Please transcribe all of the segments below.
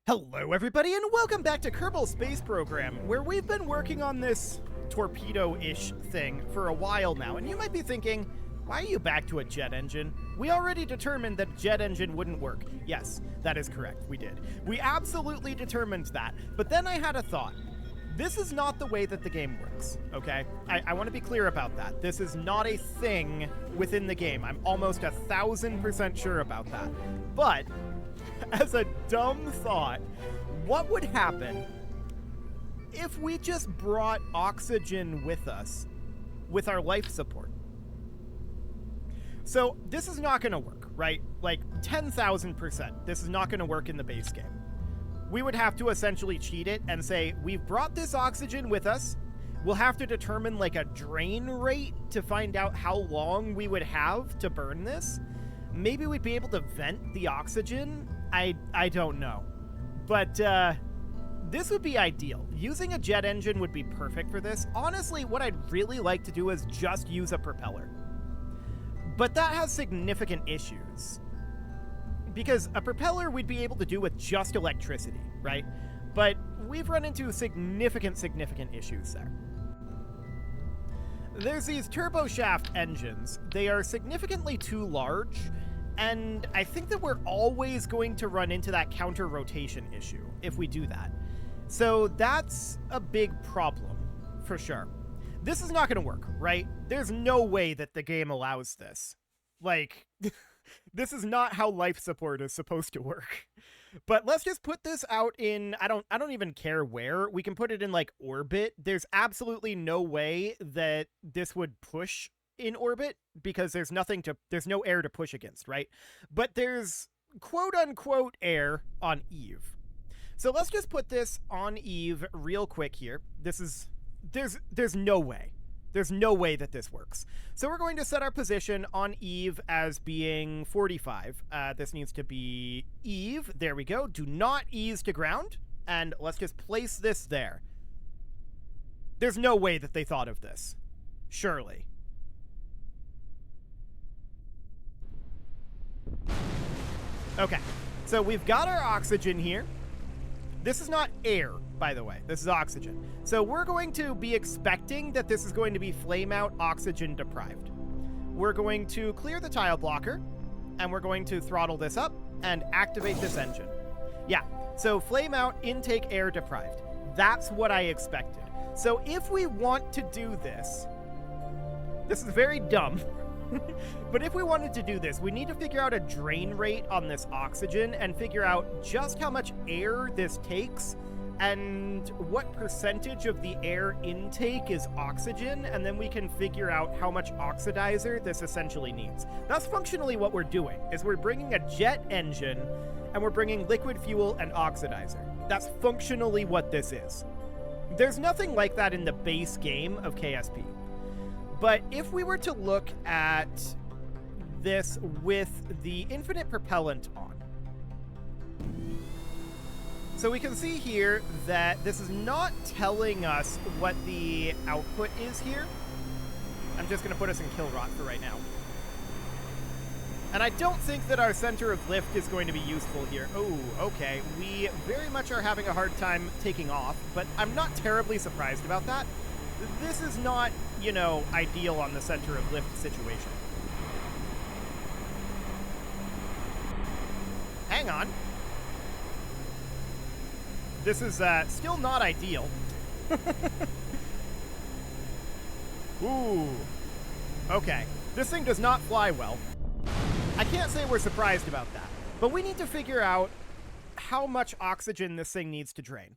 Hello everybody and welcome back to Kerbal Space Program, where we've been working on this torpedo-ish thing for a while now, and you might be thinking, why are you back to a jet engine? We already determined that jet engine wouldn't work. Yes, that is correct, we did. We absolutely determined that, but then I had a thought. This is not the way that the game works, okay? I want to be clear about that. This is not a thing within the game. I'm almost 1,000% sure about that. But as a dumb thought, what would happen if we just brought oxygen with us with our life support? So this is not going to work, right? Like 10,000%. This is not going to work in the base game. We would have to essentially cheat it and say, we've brought this oxygen with us. We'll have to determine like a drain rate to find out how long we would have to burn this. Maybe we'd be able to vent the oxygen. I don't know. But this would be ideal. Using a jet engine would be perfect for this. Honestly, what I'd really like to do is just use a propeller. But that has significant issues. Because a propeller we'd be able to do with just electricity, right? But we've run into significant issues there. There's these turboshaft engines. They are significantly too large, and I think that we're always going to run into that counter-rotation issue if we do that. So that's a big problem, for sure. This is not going to work, right? There's no way that the game allows this. Like, this is not how life support is supposed to work. But let's just put this out in, I don't even care where. We can put it in, like, orbit. There's absolutely no way that this would push in orbit because there's no air to push against, right? But there's quote-unquote air on Eve. So let's just put this on Eve real quick here. There's no way. There's no way that this works. So we're going to set our position on Eve as being 45. This needs to be Eve. There we go. Do not ease to ground. And let's just place this there. There's no way that they thought of this. Surely. Okay. So we've got our oxygen here. This is not air, by the way. This is oxygen. So we're going to be expecting that this is going to be flame out oxygen deprived. We're going to clear the tile blocker, and we're going to throttle this up and activate this engine. Yeah, so flame out intake air deprived. That's what I expected. So if we want to do this is very dumb. But if we wanted to do this, we need to figure out a drain rate on this oxygen and figure out just how much air this takes and what percentage of the air intake is oxygen, and then we can figure out how much oxidizer this essentially needs. That's functionally what we're doing, is we're bringing a jet engine and we're bringing liquid fuel and oxidizer. That's functionally what this is. There's nothing like that in the base game of KSP. But if we were to look at this with the infinite propellant on, so we can see here that this is not telling us what the output is here. I'm just going to put us in kill rot for right now. And I don't think that our center of lift is going to be useful here. Oh, okay. We very much are having a hard time taking off, but I'm not terribly surprised about that. This is not, you know, ideal on the center of lift situation. Hang on. This is still not ideal. Ooh. Okay. This thing does not fly well. I can't say we're surprised about that, but we need to figure out how much oxygen this thing needs to drain.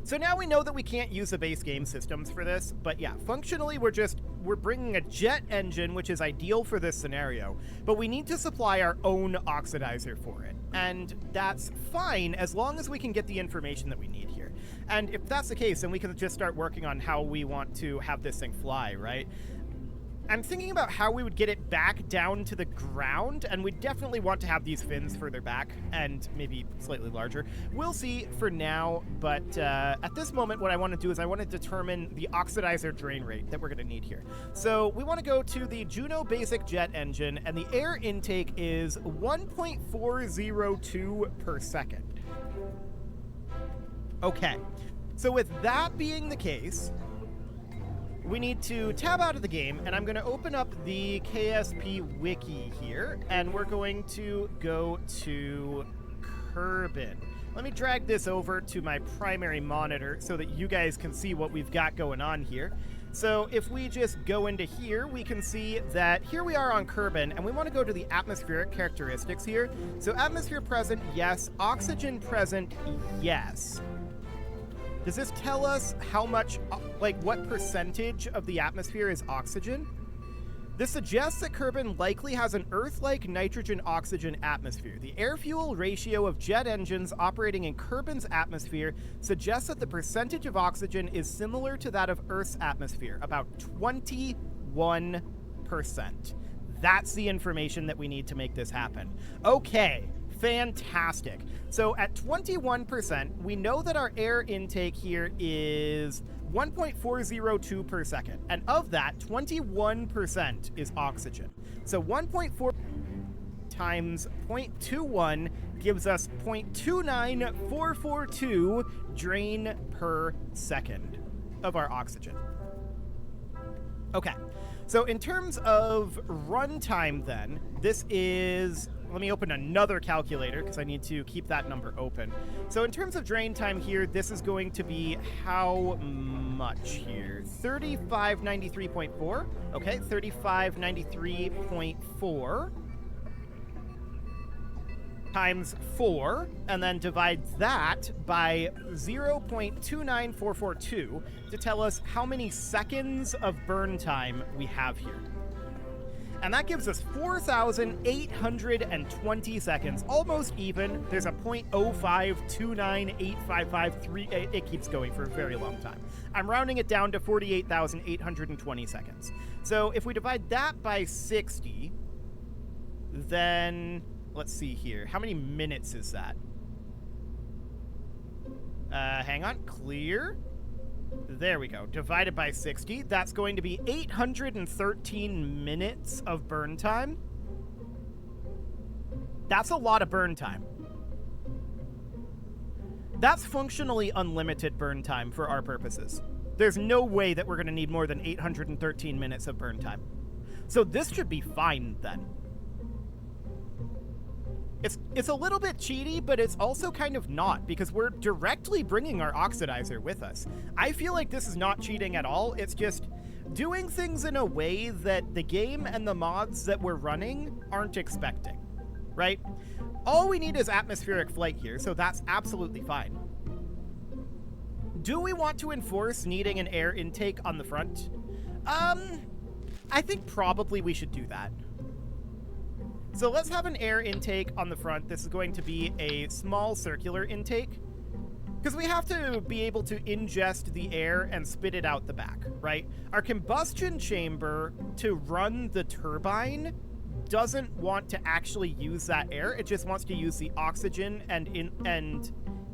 So now we know that we can't use the base game systems for this, but yeah, functionally we're bringing a jet engine, which is ideal for this scenario, but we need to supply our own oxidizer for it. And that's fine as long as we can get the information that we need here. And if that's the case, then we can just start working on how we want to have this thing fly, right? I'm thinking about how we would get it back down to the ground, and we definitely want to have these fins further back and maybe slightly larger. We'll see for now, but at this moment, what I want to do is I want to determine the oxidizer drain rate that we're going to need here. So we want to go to the Juno basic jet engine, and the air intake is 1.402 per second. Okay, so with that being the case, we need to tab out of the game, and I'm going to open up the KSP wiki here, and we're going to go to Kerbal. Let me drag this over to my primary monitor so that you guys can see what we've got going on here. So if we just go into here, we can see that here we are on Kerbal, and we want to go to the atmospheric characteristics here. So atmosphere present, yes. Oxygen present, yes. Does this tell us how much, like, what percentage of the atmosphere is oxygen? This suggests that Kerbal likely has an Earth-like nitrogen-oxygen atmosphere. The air-fuel ratio of jet engines operating in Kerbal's atmosphere suggests that the percentage of oxygen is similar to that of Earth's atmosphere, about 21%. That's the information that we need to make this happen. Okay. Fantastic. So at 21%, we know that our air intake here is 1.402 per second. And of that, 21% is oxygen. So 1.4 times 0.21 gives us 0.29442 drain per second of our oxygen. Okay. So in terms of runtime then, this is... Let me open another calculator because I need to keep that number open. So in terms of drain time here, this is going to be how much here? 3593.4. Okay, 3593.4 times 4, and then divides that by 0.29442 to tell us how many seconds of burn time we have here. And that gives us 4,820 seconds, almost even. There's a 0.052985538. It keeps going for a very long time. I'm rounding it down to 48,820 seconds. So if we divide that by 60, then let's see here. How many minutes is that? Hang on. Clear. There we go. Divided by 60. That's going to be 813 minutes of burn time. That's a lot of burn time. That's functionally unlimited burn time for our purposes. There's no way that we're going to need more than 813 minutes of burn time. So this should be fine then. It's a little bit cheaty, but it's also kind of not, because we're directly bringing our oxidizer with us. I feel like this is not cheating at all. It's just doing things in a way that the game and the mods that we're running aren't expecting, right? All we need is atmospheric flight here, so that's absolutely fine. Do we want to enforce needing an air intake on the front? I think probably we should do that. So let's have an air intake on the front. This is going to be a small circular intake, because we have to be able to ingest the air and spit it out the back, right? Our combustion chamber to run the turbine doesn't want to actually use that air. It just wants to use the oxygen and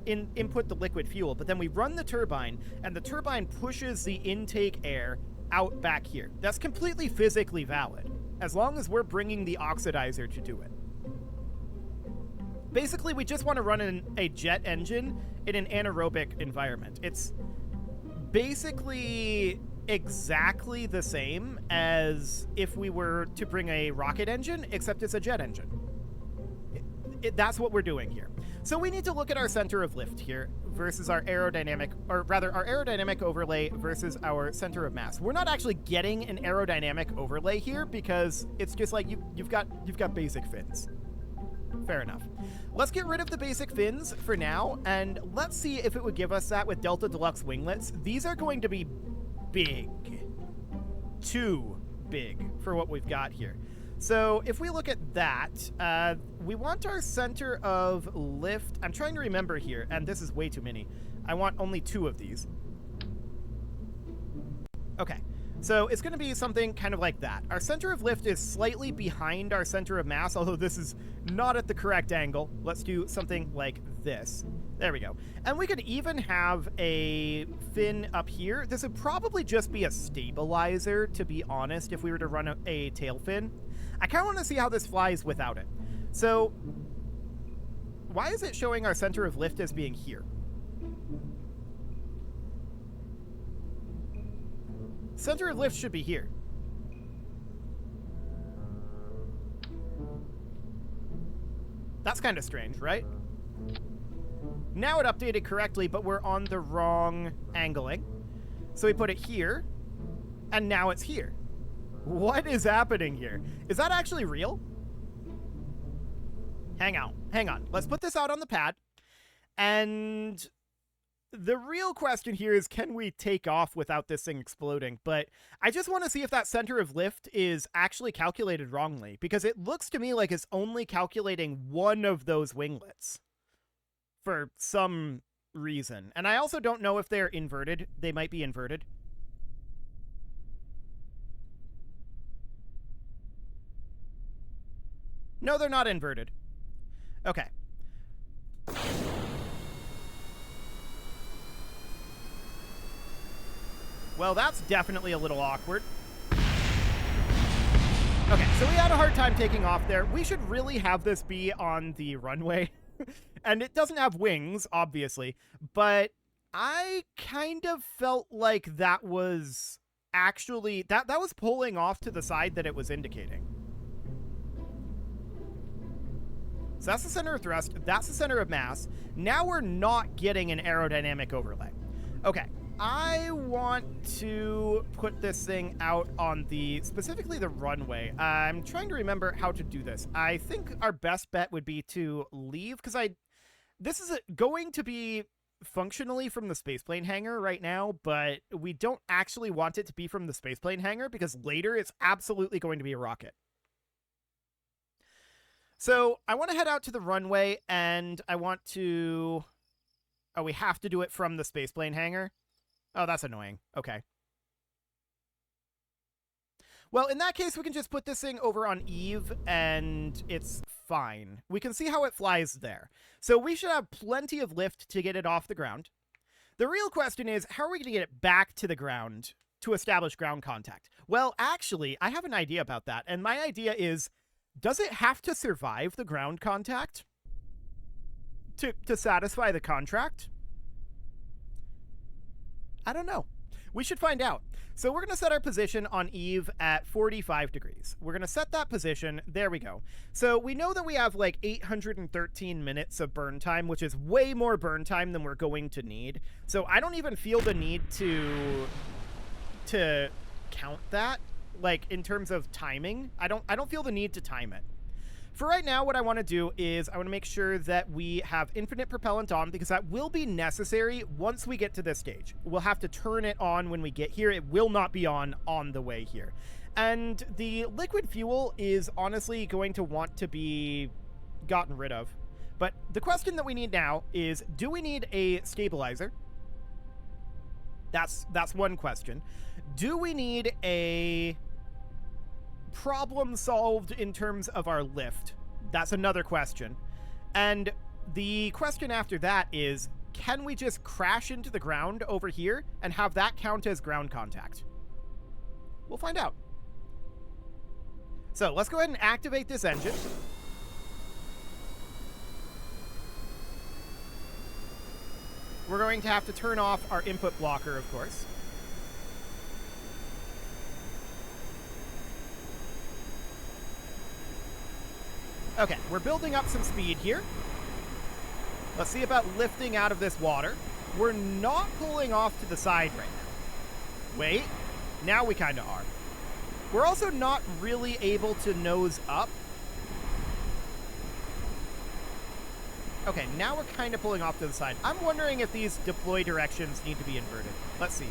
input the liquid fuel. But then we run the turbine, and the turbine pushes the intake air out back here. That's completely physically valid, as long as we're bringing the oxidizer to do it. Basically, we just want to run a jet engine in an anaerobic environment. It's basically exactly the same as if we were to bring a rocket engine, except it's a jet engine. That's what we're doing here. So we need to look at our center of lift here versus our aerodynamic, or rather our aerodynamic overlay versus our center of mass. We're not actually getting an aerodynamic overlay here because it's just like you've got basic fins. Fair enough. Let's get rid of the basic fins for now, and let's see if it would give us that with Delta Deluxe winglets. These are going to be big. Too big for what we've got here. So if we look at that, we want our center of lift. I'm trying to remember here, and this is way too many. I want only 2 of these. Okay. So it's going to be something kind of like that. Our center of lift is slightly behind our center of mass, although this is not at the correct angle. Let's do something like this. There we go. And we could even have a fin up here. This would probably just be a stabilizer, to be honest, if we were to run a tail fin. I kind of want to see how this flies without it. So why is it showing our center of lift as being here? Center of lift should be here. That's kind of strange, right? Now it updated correctly, but we're on the wrong angling. So we put it here, and now it's here. What is happening here? Is that actually real? Hang on. Let's put this out on the pad. And the real question here is, can we take off without this thing exploding? But I just want to see if that center of lift is actually calculated wrongly, because it looks to me like it's only calculating one of those winglets for some reason. And I also don't know if they're inverted. They might be inverted. No, they're not inverted. Okay. Well, that's definitely a little awkward. Okay, so we had a hard time taking off there. We should really have this be on the runway. And it doesn't have wings, obviously. But I kind of felt like that was actually... That was pulling off to the side that it was indicating. So that's the center of thrust. That's the center of mass. Now we're not getting an aerodynamic overlay. Okay. I want to put this thing out on specifically the runway. I'm trying to remember how to do this. I think our best bet would be to leave, because this is going to be functionally from the spaceplane hangar right now, but we don't actually want it to be from the spaceplane hangar, because later it's absolutely going to be a rocket. So I want to head out to the runway, and I want to... Oh, we have to do it from the spaceplane hangar? Oh, that's annoying. Okay. Well, in that case, we can just put this thing over on Eve, and it's fine. We can see how it flies there. So we should have plenty of lift to get it off the ground. The real question is, how are we going to get it back to the ground to establish ground contact? Well, actually, I have an idea about that, and my idea is, does it have to survive the ground contact to satisfy the contract? I don't know. We should find out. So we're going to set our position on Eve at 45 degrees. We're going to set that position. There we go. So we know that we have like 813 minutes of burn time, which is way more burn time than we're going to need. So I don't even feel the need to count that, like in terms of timing. I don't feel the need to time it. For right now, what I want to do is I want to make sure that we have infinite propellant on, because that will be necessary once we get to this stage. We'll have to turn it on when we get here. It will not be on the way here. And the liquid fuel is honestly going to want to be gotten rid of. But the question that we need now is, do we need a stabilizer? That's one question. Do we need a... problem solved in terms of our lift? That's another question. And the question after that is, can we just crash into the ground over here and have that count as ground contact? We'll find out. So let's go ahead and activate this engine. We're going to have to turn off our input blocker, of course. Okay, we're building up some speed here. Let's see about lifting out of this water. We're not pulling off to the side right now. Wait, now we kind of are. We're also not really able to nose up. Okay, now we're kind of pulling off to the side. I'm wondering if these deploy directions need to be inverted. Let's see.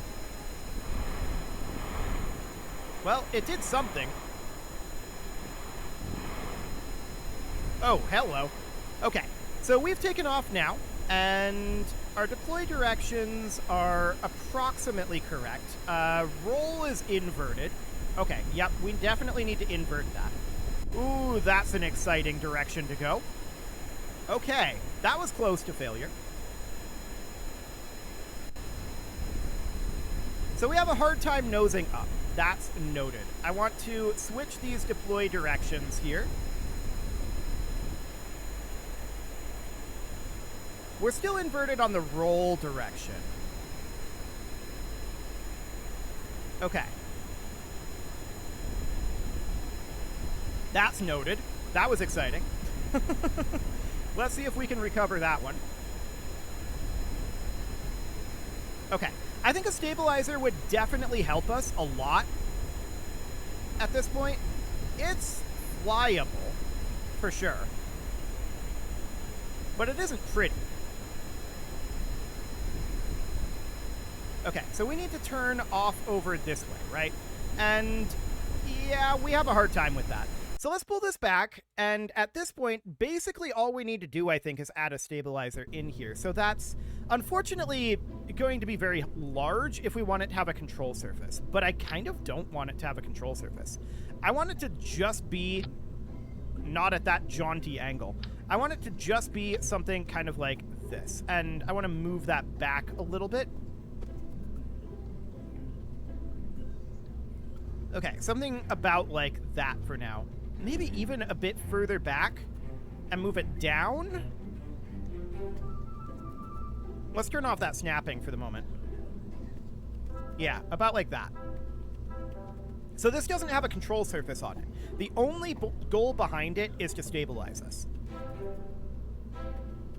Well, it did something. Oh, hello. Okay, so we've taken off now, and Our deploy directions are approximately correct. Roll is inverted. Okay, yep, we definitely need to invert that. Ooh, that's an exciting direction to go. Okay, that was close to failure. So we have a hard time nosing up. That's noted. I want to switch these deploy directions here. We're still inverted on the roll direction. Okay. That's noted. That was exciting. Let's see if we can recover that one. Okay. I think a stabilizer would definitely help us a lot at this point. It's flyable, for sure. But it isn't pretty. Okay, so we need to turn off over this way, right? And yeah, we have a hard time with that. So let's pull this back, and at this point, basically all we need to do, I think, is add a stabilizer in here. So that's, unfortunately, going to be very large if we want it to have a control surface. But I kind of don't want it to have a control surface. I want it to just be not at that jaunty angle. I want it to just be something kind of like this. And I want to move that back a little bit. Okay, something about like that for now. Maybe even a bit further back and move it down. Let's turn off that snapping for the moment. Yeah, about like that. So this doesn't have a control surface on it. The only goal behind it is to stabilize us.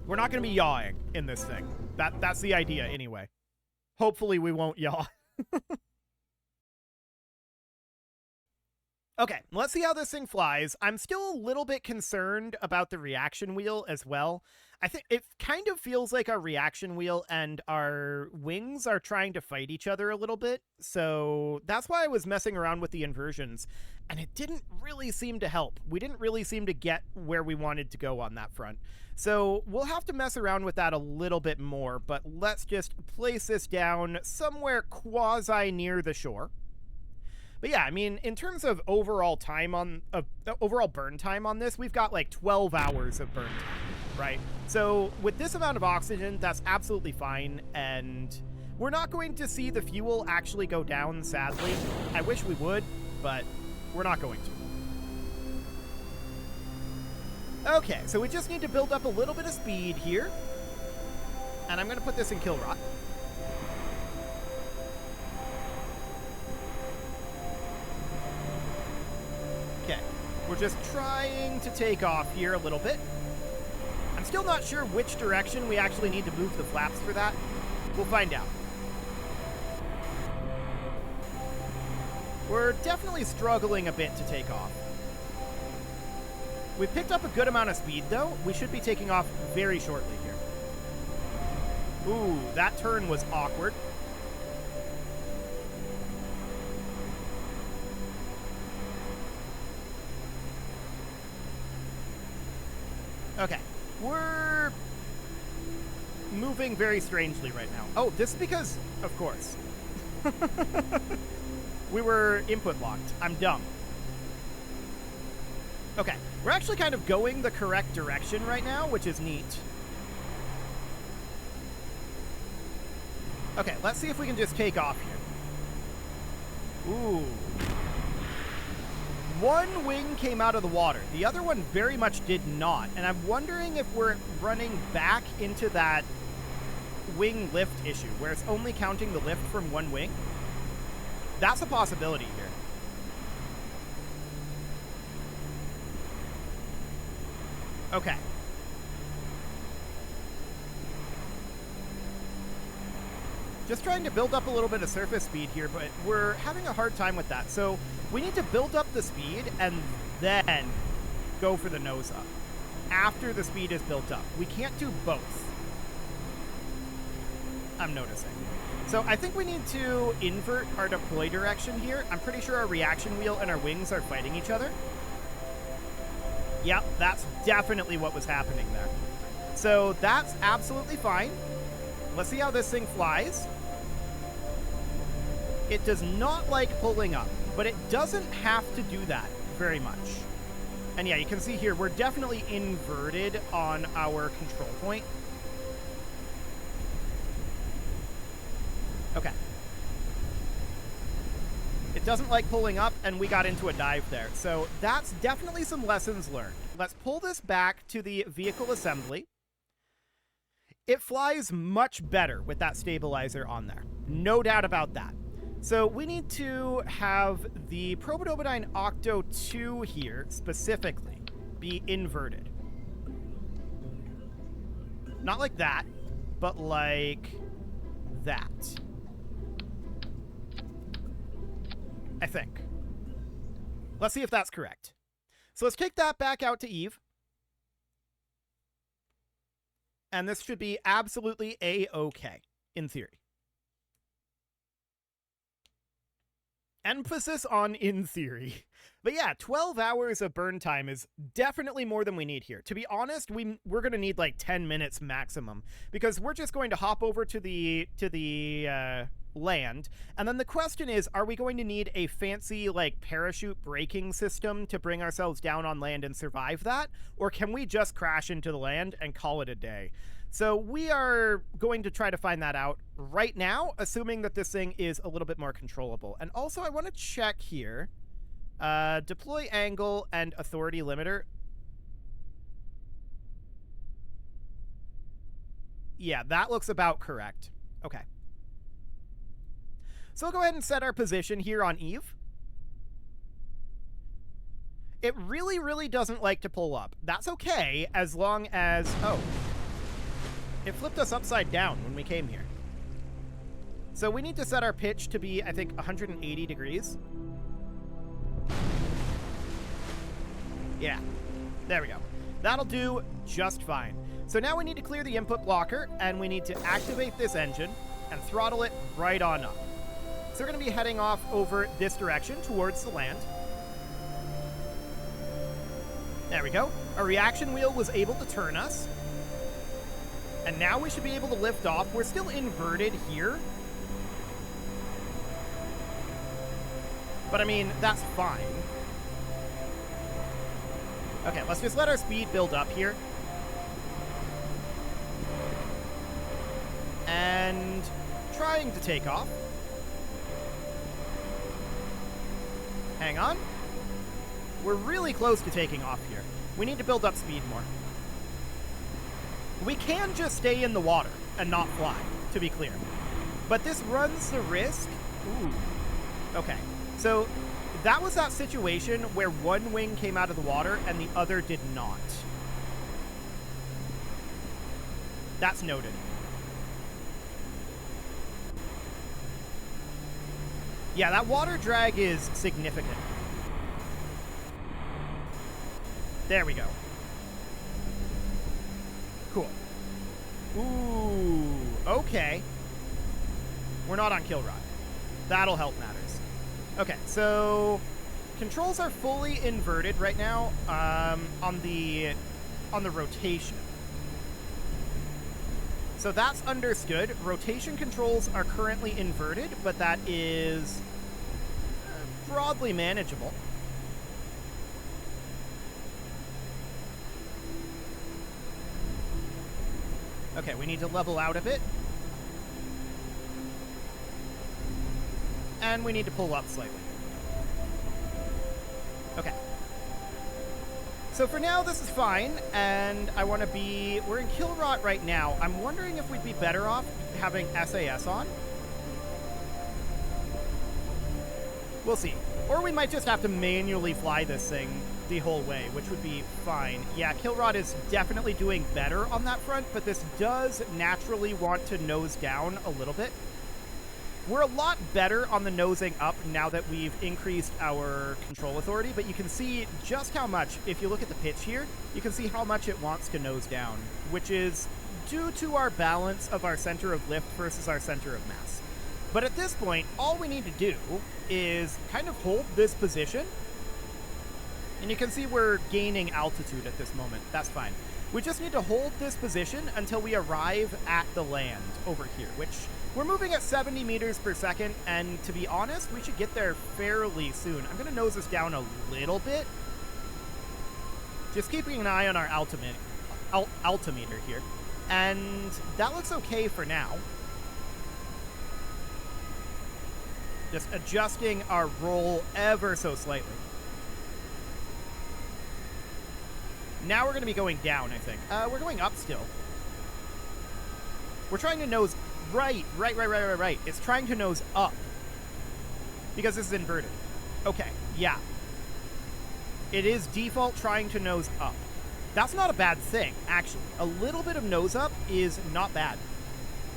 We're not going to be yawing in this thing. That's the idea anyway. Hopefully we won't yaw. Okay, let's see how this thing flies. I'm still a little bit concerned about the reaction wheel as well. I think it kind of feels like our reaction wheel and our wings are trying to fight each other a little bit. So that's why I was messing around with the inversions, and it didn't really seem to help. We didn't really seem to get where we wanted to go on that front. So we'll have to mess around with that a little bit more, but let's just place this down somewhere quasi near the shore. But yeah, I mean, in terms of overall time on overall burn time on this, we've got like 12 hours of burn time, right? So with this amount of oxygen, that's absolutely fine, and we're not going to see the fuel actually go down, sadly. I wish we would, but we're not going to. Okay, so we just need to build up a little bit of speed here, and I'm going to put this in kill rot. We're just trying to take off here a little bit. I'm still not sure which direction we actually need to move the flaps for that. We'll find out. We're definitely struggling a bit to take off. We've picked up a good amount of speed, though. We should be taking off very shortly here. Ooh, that turn was awkward. Okay, we're moving very strangely right now. Oh, this is because, of course. We were input locked. I'm dumb. Okay, we're actually kind of going the correct direction right now, which is neat. Okay, let's see if we can just take off here. Ooh. One wing came out of the water. The other one very much did not. And I'm wondering if we're running back into that wing lift issue, where it's only counting the lift from one wing. That's a possibility here. Okay. Just trying to build up a little bit of surface speed here, but we're having a hard time with that. So we need to build up the speed and then go for the nose up after the speed is built up. We can't do both, I'm noticing. So I think we need to invert our deploy direction here. I'm pretty sure our reaction wheel and our wings are fighting each other. Yep, that's definitely what was happening there. So that's absolutely fine. Let's see how this thing flies. It does not like pulling up, but it doesn't have to do that very much. And yeah, you can see here, we're definitely inverted on our control point. Okay. It doesn't like pulling up, and we got into a dive there. So that's definitely some lessons learned. Let's pull this back to the vehicle assembly. It flies much better with that stabilizer on there. No doubt about that. So we need to have the Probodobodyne Octo 2 here, specifically, be inverted. Not like that, but like that. I think. Let's see if that's correct. So let's take that back out to Eve. And this should be absolutely A-okay, in theory. Emphasis on in theory. But yeah, 12 hours of burn time is definitely more than we need here. To be honest, we're going to need like 10 minutes maximum, because we're just going to hop over to the land. And then the question is, are we going to need a fancy like parachute braking system to bring ourselves down on land and survive that? Or can we just crash into the land and call it a day? So we are going to try to find that out right now, assuming that this thing is a little bit more controllable. And also I want to check here, deploy angle and authority limiter. Yeah, that looks about correct. Okay. So we'll go ahead and set our position here on Eve. It really, really doesn't like to pull up. That's okay, as long as... Oh. It flipped us upside down when we came here. So we need to set our pitch to be, I think, 180 degrees. Yeah. There we go. That'll do just fine. So now we need to clear the input blocker, and we need to activate this engine and throttle it right on up. So we're going to be heading off over this direction towards the land. There we go. Our reaction wheel was able to turn us. And now we should be able to lift off. We're still inverted here. But I mean, that's fine. Okay, let's just let our speed build up here. And trying to take off. Hang on. We're really close to taking off here. We need to build up speed more. We can just stay in the water and not fly, to be clear. But this runs the risk... Ooh. Okay. So that was that situation where one wing came out of the water and the other did not. That's noted. Yeah, that water drag is significant. There we go. Cool. Ooh, okay. We're not on kill rod. That'll help matters. Okay, so controls are fully inverted right now on the rotation. So that's understood. Rotation controls are currently inverted, but that is broadly manageable. Okay, we need to level out a bit. And we need to pull up slightly. Okay. So for now, this is fine, and I want to be... We're in kill rot right now. I'm wondering if we'd be better off having SAS on. We'll see. Or we might just have to manually fly this thing the whole way, which would be fine. Yeah, kill rot is definitely doing better on that front, but this does naturally want to nose down a little bit. We're a lot better on the nosing up now that we've increased our control authority, but you can see just how much, if you look at the pitch here, you can see how much it wants to nose down, which is due to our balance of our center of lift versus our center of mass. But at this point, all we need to do is kind of hold this position, and you can see we're gaining altitude at this moment. That's fine. We just need to hold this position until we arrive at the land over here, which we're moving at 70 meters per second, and to be honest, we should get there fairly soon. I'm going to nose this down a little bit. Just keeping an eye on our altimeter here. And that looks okay for now. Just adjusting our roll ever so slightly. Now we're going to be going down, I think. We're going up still. We're trying to nose right. It's trying to nose up. Because this is inverted. Okay, yeah. It is default trying to nose up. That's not a bad thing, actually. A little bit of nose up is not bad.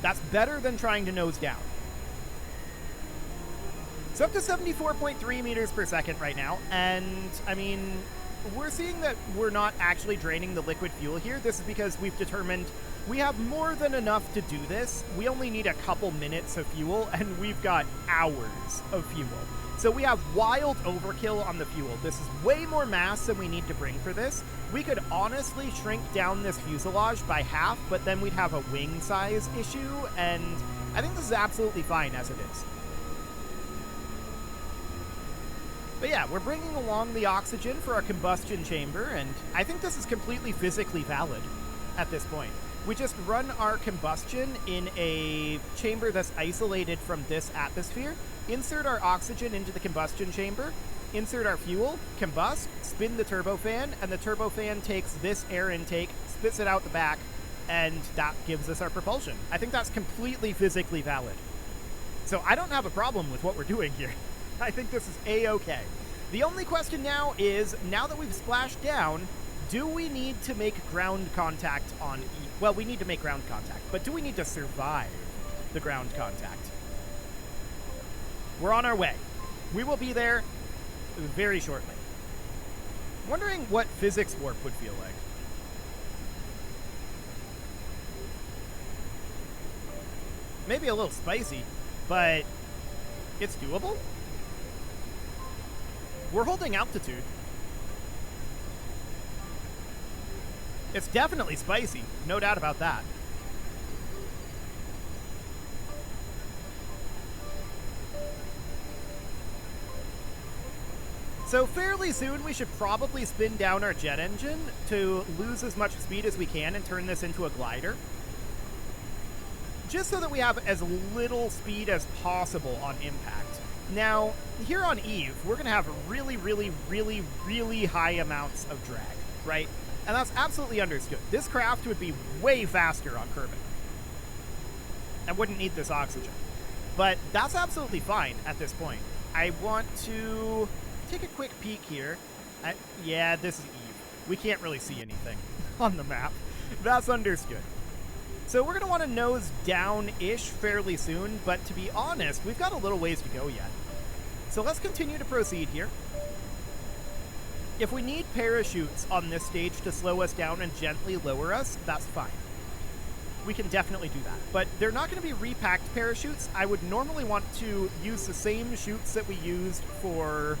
That's better than trying to nose down. It's up to 74.3 meters per second right now, and, I mean, we're seeing that we're not actually draining the liquid fuel here. This is because we've determined we have more than enough to do this. We only need a couple minutes of fuel, and we've got hours of fuel. So we have wild overkill on the fuel. This is way more mass than we need to bring for this. We could honestly shrink down this fuselage by half, but then we'd have a wing size issue, and I think this is absolutely fine as it is. But yeah, we're bringing along the oxygen for our combustion chamber, and I think this is completely physically valid at this point. We just run our combustion in a chamber that's isolated from this atmosphere, insert our oxygen into the combustion chamber, insert our fuel, combust, spin the turbofan, and the turbofan takes this air intake, spits it out the back, and that gives us our propulsion. I think that's completely physically valid. So I don't have a problem with what we're doing here. I think this is A-okay. The only question now is, now that we've splashed down, do we need to make ground contact on well, we need to make ground contact, but do we need to survive the ground contact? We're on our way. We will be there very shortly. Wondering what physics warp would feel like. Maybe a little spicy, but it's doable. We're holding altitude. It's definitely spicy, no doubt about that. So fairly soon we should probably spin down our jet engine to lose as much speed as we can and turn this into a glider. Just so that we have as little speed as possible on impact. Now, here on Eve, we're going to have really high amounts of drag, right? And that's absolutely understood. This craft would be way faster on Kerbal. I wouldn't need this oxygen. But that's absolutely fine at this point. I want to take a quick peek here. Yeah, this is Eve. We can't really see anything on the map. That's understood. So we're going to want to nose down-ish fairly soon, but to be honest, we've got a little ways to go yet. So let's continue to proceed here. If we need parachutes on this stage to slow us down and gently lower us, that's fine. We can definitely do that. But they're not going to be repacked parachutes. I would normally want to use the same chutes that we used for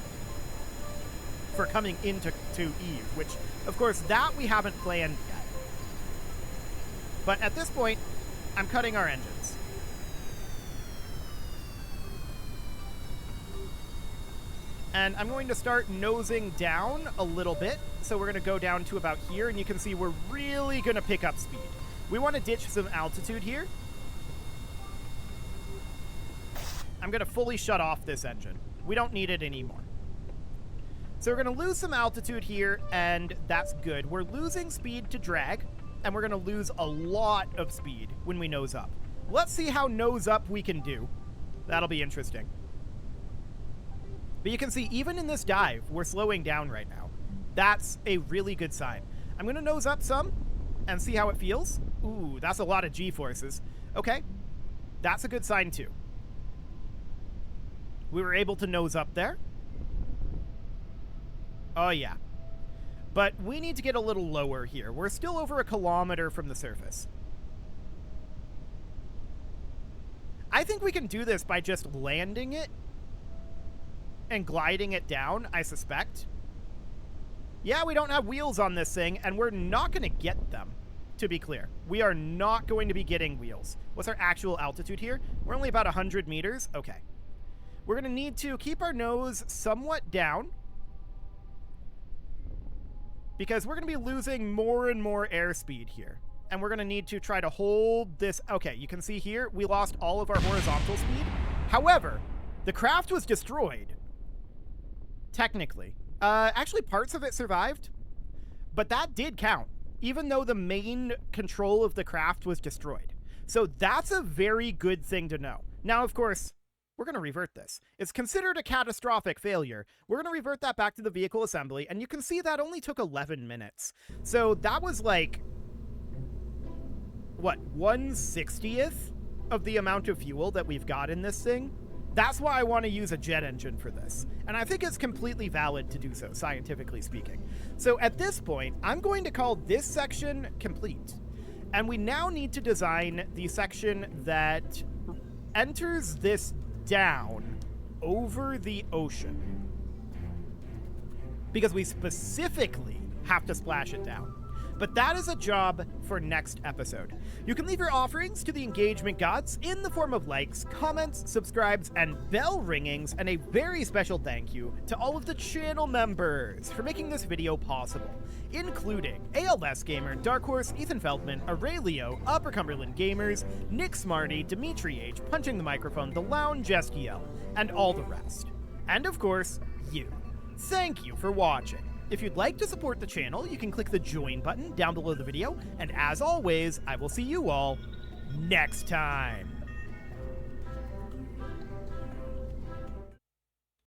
coming into Eve, which, of course, that we haven't planned yet. But at this point, I'm cutting our engines. And I'm going to start nosing down a little bit. So we're going to go down to about here, and you can see we're really going to pick up speed. We want to ditch some altitude here. I'm going to fully shut off this engine. We don't need it anymore. So we're going to lose some altitude here, and that's good. We're losing speed to drag, and we're going to lose a lot of speed when we nose up. Let's see how nose up we can do. That'll be interesting. But you can see, even in this dive, we're slowing down right now. That's a really good sign. I'm going to nose up some and see how it feels. Ooh, that's a lot of G-forces. Okay, that's a good sign too. We were able to nose up there. Oh yeah. But we need to get a little lower here. We're still over 1 kilometer from the surface. I think we can do this by just landing it and gliding it down, I suspect. Yeah, we don't have wheels on this thing, and we're not going to get them, to be clear. We are not going to be getting wheels. What's our actual altitude here? We're only about 100 meters. Okay. We're going to need to keep our nose somewhat down, because we're going to be losing more and more airspeed here. And we're going to need to try to hold this. Okay, you can see here, we lost all of our horizontal speed. However, the craft was destroyed. Technically. Actually, parts of it survived. But that did count, even though the main control of the craft was destroyed. So that's a very good thing to know. Now, of course, we're going to revert this. It's considered a catastrophic failure. We're going to revert that back to the vehicle assembly, and you can see that only took 11 minutes. So that was like, what, 1/60th of the amount of fuel that we've got in this thing? That's why I want to use a jet engine for this. And I think it's completely valid to do so, scientifically speaking. So at this point, I'm going to call this section complete. And we now need to design the section that enters this down over the ocean, because we specifically have to splash it down. But that is a job for next episode. You can leave your offerings to the engagement gods in the form of likes, comments, subscribes, and bell ringings, and a very special thank you to all of the channel members for making this video possible, including ALS Gamer, Dark Horse, Ethan Feldman, Aurelio, Upper Cumberland Gamers, Nick Smarty, Dimitri H, Punching the Microphone, The Lounge Estiel, and all the rest. And of course, you. Thank you for watching. If you'd like to support the channel, you can click the join button down below the video, and as always, I will see you all next time.